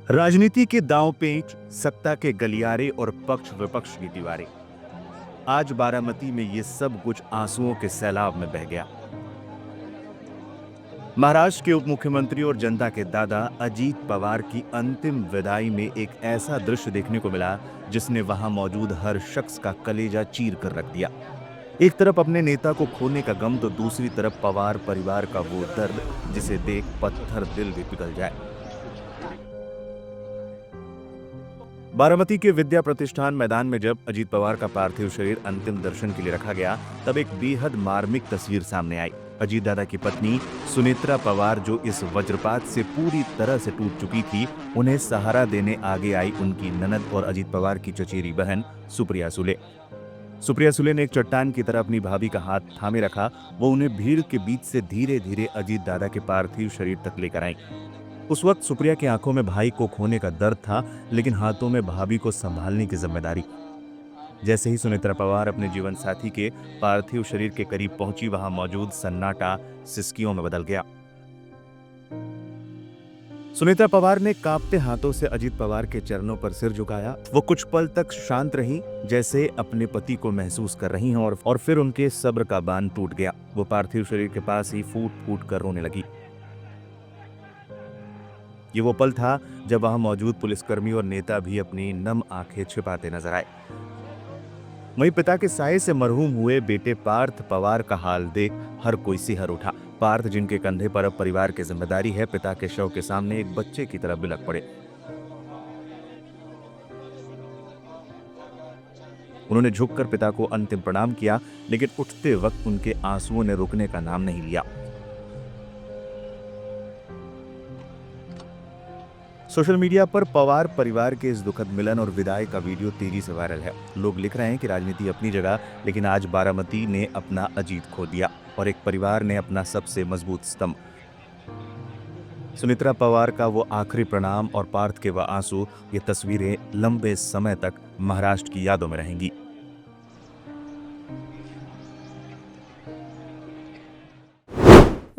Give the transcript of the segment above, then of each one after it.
राजनीति के दांव पेच, सत्ता के गलियारे और पक्ष विपक्ष की दीवारें। आज बारामती में ये सब कुछ आंसुओं के सैलाब में बह गया। महाराष्ट्र के उप मुख्यमंत्री और जनता के दादा अजीत पवार की अंतिम विदाई में एक ऐसा दृश्य देखने को मिला जिसने वहां मौजूद हर शख्स का कलेजा चीर कर रख दिया। एक तरफ अपने नेता को खोने का गम तो दूसरी तरफ पवार परिवार का वो दर्द जिसे देख पत्थर दिल भी पिघल जाए। बारामती के विद्या प्रतिष्ठान मैदान में जब अजीत पवार का पार्थिव शरीर अंतिम दर्शन के लिए रखा गया तब एक बेहद मार्मिक तस्वीर सामने आई। अजीत दादा की पत्नी सुनेत्रा पवार, जो इस वज्रपात से पूरी तरह से टूट चुकी थी, उन्हें सहारा देने आगे आई उनकी ननद और अजीत पवार की चचेरी बहन सुप्रिया सुले। सुप्रिया सुले ने एक चट्टान की तरह अपनी भाभी का हाथ थामे रखा। वो उन्हें भीड़ के बीच से धीरे धीरे अजीत दादा के पार्थिव शरीर तक लेकर आई। उस वक्त सुप्रिया की आंखों में भाई को खोने का दर्द था, लेकिन हाथों में भाभी को संभालने की जिम्मेदारी। जैसे ही सुनेत्रा पवार अपने जीवन साथी के पार्थिव शरीर के करीब पहुंची, वहां मौजूद सन्नाटा सिसकियों में बदल गया। सुनेत्रा पवार ने कांपते हाथों से अजीत पवार के चरणों पर सिर झुकाया। वो कुछ पल तक शांत रही, जैसे अपने पति को महसूस कर रही हैं, और फिर उनके सब्र का बांध टूट गया। वो पार्थिव शरीर के पास ही फूट फूट कर रोने लगी। ये वो पल था जब वहां मौजूद पुलिसकर्मी और नेता भी अपनी नम आंखें छिपाते नजर आए। वहीं पिता के साये से मरहूम हुए बेटे पार्थ पवार का हाल देख हर कोई सिहर उठा। पार्थ, जिनके कंधे पर अब परिवार की जिम्मेदारी है, पिता के शव के सामने एक बच्चे की तरह बिलख पड़े। उन्होंने झुककर पिता को अंतिम प्रणाम किया, लेकिन उठते वक्त उनके आंसुओं ने रुकने का नाम नहीं लिया। सोशल मीडिया पर पवार परिवार के इस दुखद मिलन और विदाई का वीडियो तेजी से वायरल है। लोग लिख रहे हैं कि राजनीति अपनी जगह, लेकिन आज बारामती ने अपना अजीत खो दिया और एक परिवार ने अपना सबसे मजबूत स्तंभ। सुनेत्रा पवार का वो आखिरी प्रणाम और पार्थ के वह आंसू, ये तस्वीरें लंबे समय तक महाराष्ट्र की यादों में रहेंगी।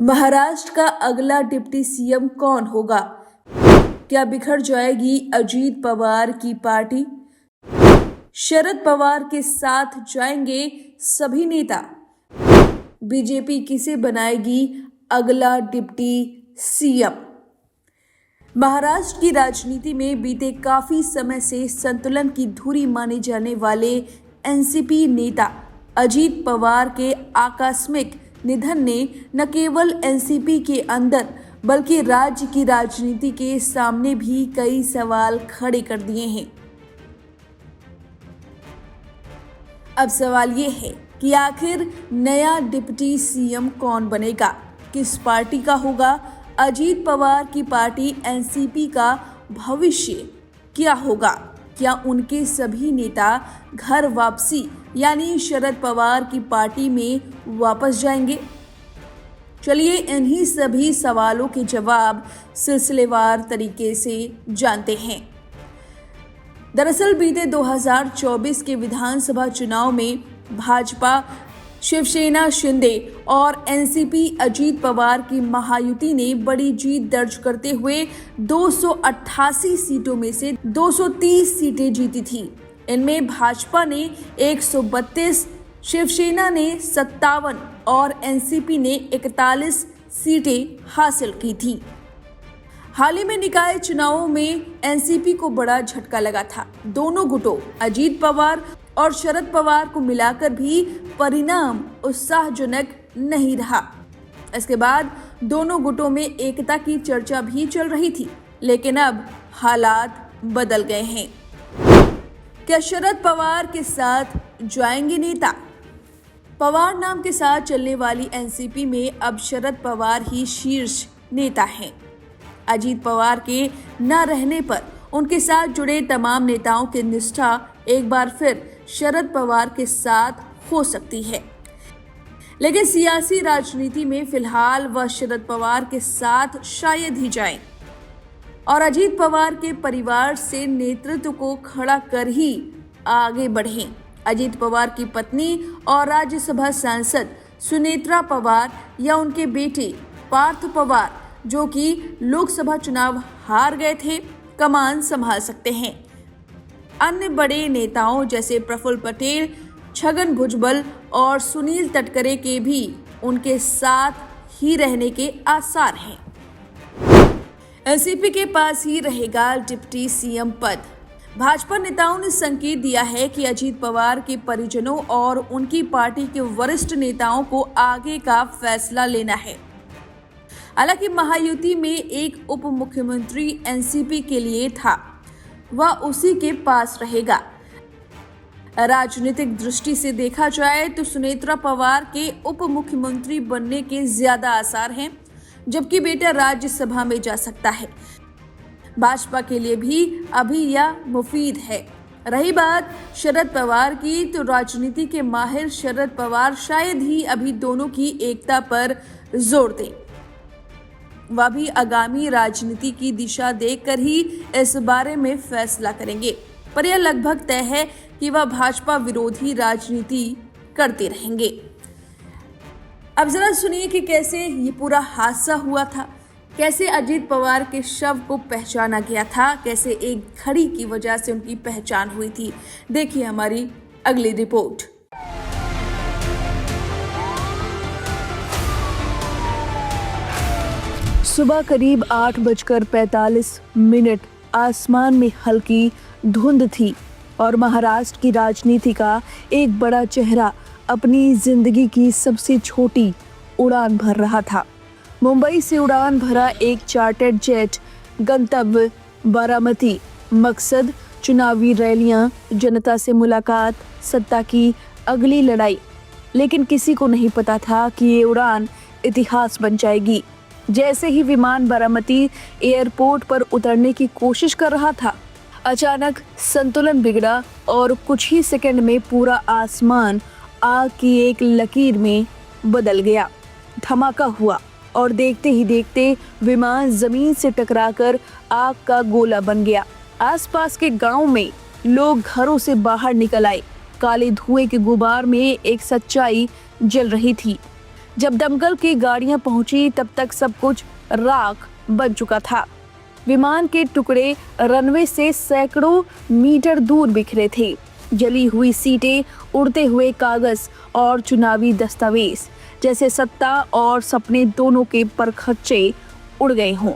महाराष्ट्र का अगला डिप्टी सीएम कौन होगा? क्या बिखर जाएगी अजीत पवार की पार्टी? शरद पवार के साथ जाएंगे सभी नेता? बीजेपी किसे बनाएगी अगला डिप्टी सीएम? महाराष्ट्र की राजनीति में बीते काफी समय से संतुलन की धुरी माने जाने वाले एनसीपी नेता अजीत पवार के आकस्मिक निधन ने न केवल एनसीपी के अंदर बल्कि राज्य की राजनीति के सामने भी कई सवाल खड़े कर दिए हैं। अब सवाल ये है कि आखिर नया डिप्टी सीएम कौन बनेगा, किस पार्टी का होगा? अजीत पवार की पार्टी एनसीपी का भविष्य क्या होगा? क्या उनके सभी नेता घर वापसी यानी शरद पवार की पार्टी में वापस जाएंगे? चलिए इन्हीं सभी सवालों के जवाब सिलसिलेवार तरीके से जानते हैं। दरअसल बीते 2024 के विधानसभा चुनाव में भाजपा, शिवसेना शिंदे और एनसीपी अजीत पवार की महायुति ने बड़ी जीत दर्ज करते हुए 288 सीटों में से 230 सीटें जीती थी। इनमें भाजपा ने 132, शिवसेना ने 57 और एनसीपी ने 41 सीटें हासिल की थी। हाल ही में निकाय चुनावों में एनसीपी को बड़ा झटका लगा था। दोनों गुटों अजीत पवार और शरद पवार को मिलाकर भी परिणाम उत्साहजनक नहीं रहा। इसके बाद दोनों गुटों में एकता की चर्चा भी चल रही थी, लेकिन अब हालात बदल गए हैं। क्या शरद पवार के साथ जाएंगे नेता? पवार नाम के साथ चलने वाली एनसीपी में अब शरद पवार ही शीर्ष नेता हैं। अजीत पवार के न रहने पर उनके साथ जुड़े तमाम नेताओं की निष्ठा एक बार फिर शरद पवार के साथ हो सकती है, लेकिन सियासी राजनीति में फिलहाल वह शरद पवार के साथ शायद ही जाएं और अजीत पवार के परिवार से नेतृत्व को खड़ा कर ही आगे बढ़ें। अजीत पवार की पत्नी और राज्यसभा सांसद सुनेत्रा पवार या उनके बेटे पार्थ पवार, जो कि लोकसभा चुनाव हार गए थे, कमान संभाल सकते हैं। अन्य बड़े नेताओं जैसे प्रफुल्ल पटेल, छगन भुजबल और सुनील तटकरे के भी उनके साथ ही रहने के आसार हैं। एनसीपी के पास ही रहेगा डिप्टी सीएम पद। भाजपा नेताओं ने संकेत दिया है कि अजीत पवार के परिजनों और उनकी पार्टी के वरिष्ठ नेताओं को आगे का फैसला लेना है। हालांकि महायुति में एक उप मुख्यमंत्री एनसीपी के लिए था, वह उसी के पास रहेगा। राजनीतिक दृष्टि से देखा जाए तो सुनेत्रा पवार के उप मुख्यमंत्री बनने के ज्यादा आसार हैं, जबकि बेटा राज्यसभा में जा सकता है। भाजपा के लिए भी अभी यह मुफीद है। रही बात शरद पवार की, तो राजनीति के माहिर शरद पवार शायद ही अभी दोनों की एकता पर जोर दें। वह भी आगामी राजनीति की दिशा देखकर ही इस बारे में फैसला करेंगे, पर यह लगभग तय है कि वह भाजपा विरोधी राजनीति करते रहेंगे। अब जरा सुनिए कि कैसे ये पूरा हादसा हुआ था, कैसे अजीत पवार के शव को पहचाना गया था, कैसे एक घड़ी की वजह से उनकी पहचान हुई थी। देखिए हमारी अगली रिपोर्ट। सुबह करीब 8:45 आसमान में हल्की धुंध थी और महाराष्ट्र की राजनीति का एक बड़ा चेहरा अपनी जिंदगी की सबसे छोटी उड़ान भर रहा था। मुंबई से उड़ान भरा एक चार्टर्ड जेट, गंतव्य बारामती, मकसद चुनावी रैलियां, जनता से मुलाकात, सत्ता की अगली लड़ाई। लेकिन किसी को नहीं पता था कि ये उड़ान इतिहास बन जाएगी। जैसे ही विमान बारामती एयरपोर्ट पर उतरने की कोशिश कर रहा था, अचानक संतुलन बिगड़ा और कुछ ही सेकंड में पूरा आसमान आग की एक लकीर में बदल गया। धमाका हुआ और देखते ही देखते विमान जमीन से टकराकर आग का गोला बन गया। आसपास के गांव में लोग घरों से बाहर निकल आए। काले धुएं के गुबार में एक सच्चाई जल रही थी। जब दमकल की गाड़ियां पहुंची तब तक सब कुछ राख बन चुका था। विमान के टुकड़े रनवे से सैकड़ों मीटर दूर बिखरे थे। जली हुई सीटें, उड़ते हुए कागज और चुनावी दस्तावेज, जैसे सत्ता और सपने दोनों के परखच्चे उड़ गए हों।